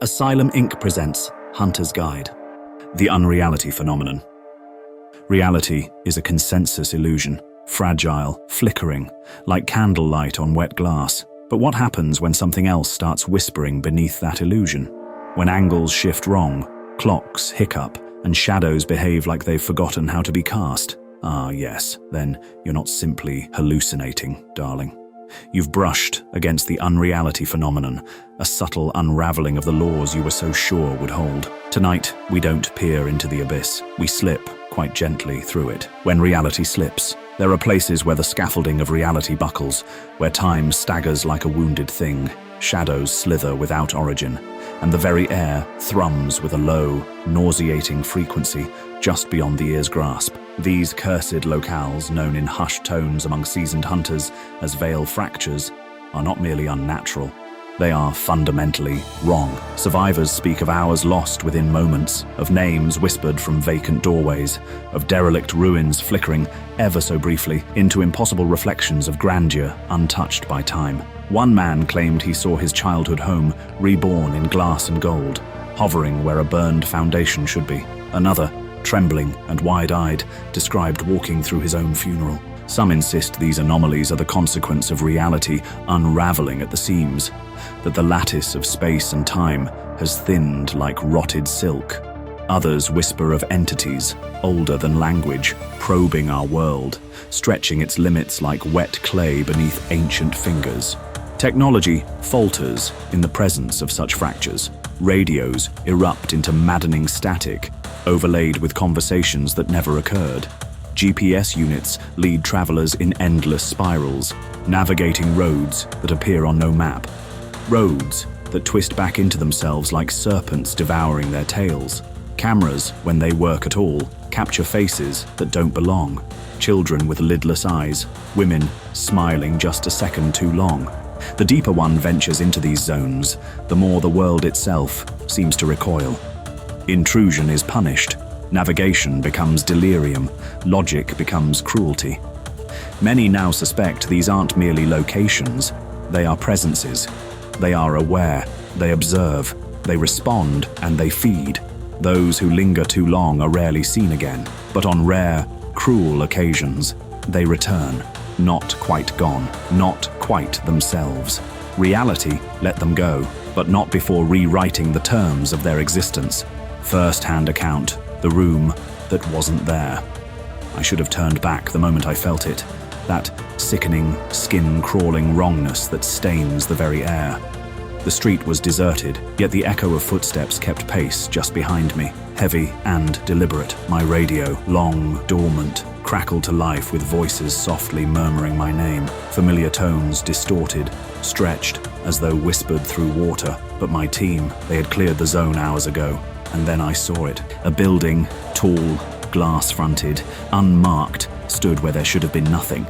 Asylum Inc. presents Hunter's Guide. The Unreality Phenomenon. Reality is a consensus illusion, fragile, flickering, like candlelight on wet glass. But what happens when something else starts whispering beneath that illusion? When angles shift wrong, clocks hiccup, and shadows behave like they've forgotten how to be cast? Ah, yes, then you're not simply hallucinating, darling. You've brushed against the unreality phenomenon, a subtle unraveling of the laws you were so sure would hold. Tonight, we don't peer into the abyss. We slip, quite gently, through it. When reality slips, there are places where the scaffolding of reality buckles, where time staggers like a wounded thing, shadows slither without origin, and the very air thrums with a low, nauseating frequency just beyond the ear's grasp. These cursed locales, known in hushed tones among seasoned hunters as veil fractures, are not merely unnatural. They are fundamentally wrong. Survivors speak of hours lost within moments, of names whispered from vacant doorways, of derelict ruins flickering, ever so briefly, into impossible reflections of grandeur untouched by time. One man claimed he saw his childhood home reborn in glass and gold, hovering where a burned foundation should be. Another, trembling and wide-eyed, described walking through his own funeral. Some insist these anomalies are the consequence of reality unraveling at the seams, that the lattice of space and time has thinned like rotted silk. Others whisper of entities, older than language, probing our world, stretching its limits like wet clay beneath ancient fingers. Technology falters in the presence of such fractures. Radios erupt into maddening static, overlaid with conversations that never occurred. GPS units lead travelers in endless spirals, navigating roads that appear on no map. Roads that twist back into themselves like serpents devouring their tails. Cameras, when they work at all, capture faces that don't belong. Children with lidless eyes, women smiling just a second too long. The deeper one ventures into these zones, the more the world itself seems to recoil. Intrusion is punished. Navigation becomes delirium. Logic becomes cruelty. Many now suspect these aren't merely locations. They are presences. They are aware. They observe. They respond, and they feed. Those who linger too long are rarely seen again. But on rare, cruel occasions, they return. Not quite gone. Not quite themselves. Reality let them go, but not before rewriting the terms of their existence. First-hand account, the room that wasn't there. I should have turned back the moment I felt it, that sickening, skin-crawling wrongness that stains the very air. The street was deserted, yet the echo of footsteps kept pace just behind me, heavy and deliberate. My radio, long dormant, crackled to life with voices softly murmuring my name, familiar tones distorted, stretched, as though whispered through water. But my team, they had cleared the zone hours ago. And then I saw it. A building, tall, glass-fronted, unmarked, stood where there should have been nothing.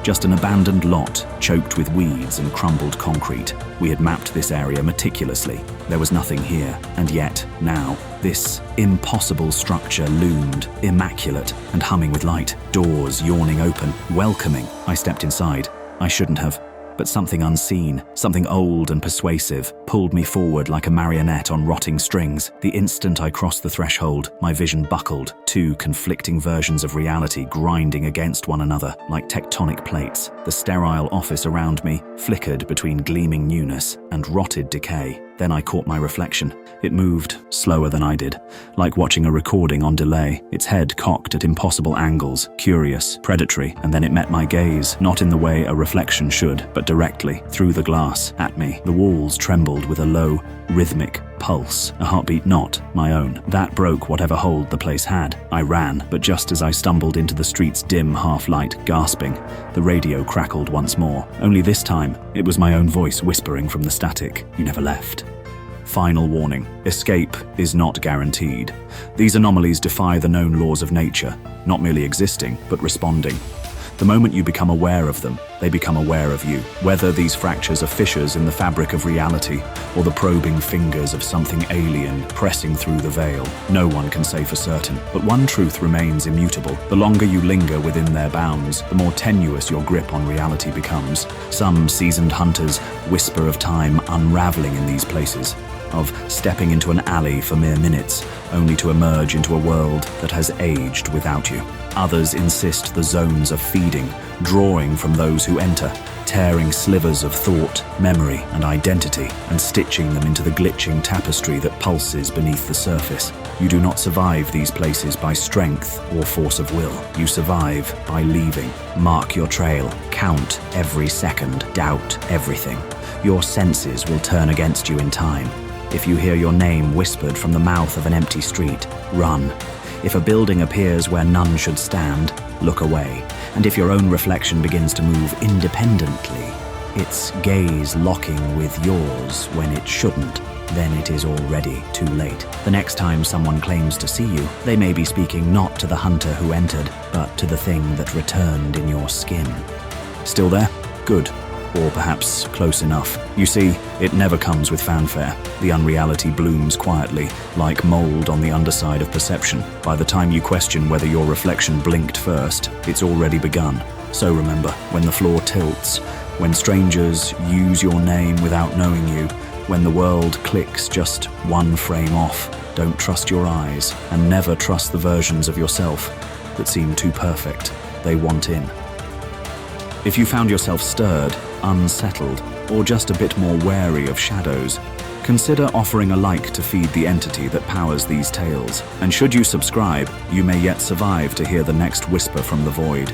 Just an abandoned lot, choked with weeds and crumbled concrete. We had mapped this area meticulously. There was nothing here, and yet, now, this impossible structure loomed, immaculate and humming with light. Doors yawning open, welcoming. I stepped inside. I shouldn't have. But something unseen, something old and persuasive, pulled me forward like a marionette on rotting strings. The instant I crossed the threshold, my vision buckled, two conflicting versions of reality grinding against one another like tectonic plates. The sterile office around me flickered between gleaming newness and rotted decay. Then I caught my reflection. It moved slower than I did, like watching a recording on delay, its head cocked at impossible angles, curious, predatory, and then it met my gaze, not in the way a reflection should, but directly, through the glass, at me. The walls trembled with a low, rhythmic pulse, a heartbeat not my own. That broke whatever hold the place had. I ran, but just as I stumbled into the street's dim half-light, gasping, the radio crackled once more. Only this time, it was my own voice whispering from the static. You never left. Final warning. Escape is not guaranteed. These anomalies defy the known laws of nature, not merely existing, but responding. The moment you become aware of them, they become aware of you. Whether these fractures are fissures in the fabric of reality or the probing fingers of something alien pressing through the veil, no one can say for certain. But one truth remains immutable. The longer you linger within their bounds, the more tenuous your grip on reality becomes. Some seasoned hunters whisper of time unraveling in these places, of stepping into an alley for mere minutes, only to emerge into a world that has aged without you. Others insist the zones are feeding, drawing from those who enter, tearing slivers of thought, memory, and identity, and stitching them into the glitching tapestry that pulses beneath the surface. You do not survive these places by strength or force of will. You survive by leaving. Mark your trail, count every second, doubt everything. Your senses will turn against you in time. If you hear your name whispered from the mouth of an empty street, run. If a building appears where none should stand, look away. And if your own reflection begins to move independently, its gaze locking with yours when it shouldn't, then it is already too late. The next time someone claims to see you, they may be speaking not to the hunter who entered, but to the thing that returned in your skin. Still there? Good. Or perhaps close enough. You see, it never comes with fanfare. The unreality blooms quietly, like mold on the underside of perception. By the time you question whether your reflection blinked first, it's already begun. So remember, when the floor tilts, when strangers use your name without knowing you, when the world clicks just one frame off, don't trust your eyes, and never trust the versions of yourself that seem too perfect. They want in. If you found yourself stirred, unsettled, or just a bit more wary of shadows, consider offering a like to feed the entity that powers these tales. And should you subscribe, you may yet survive to hear the next whisper from the void.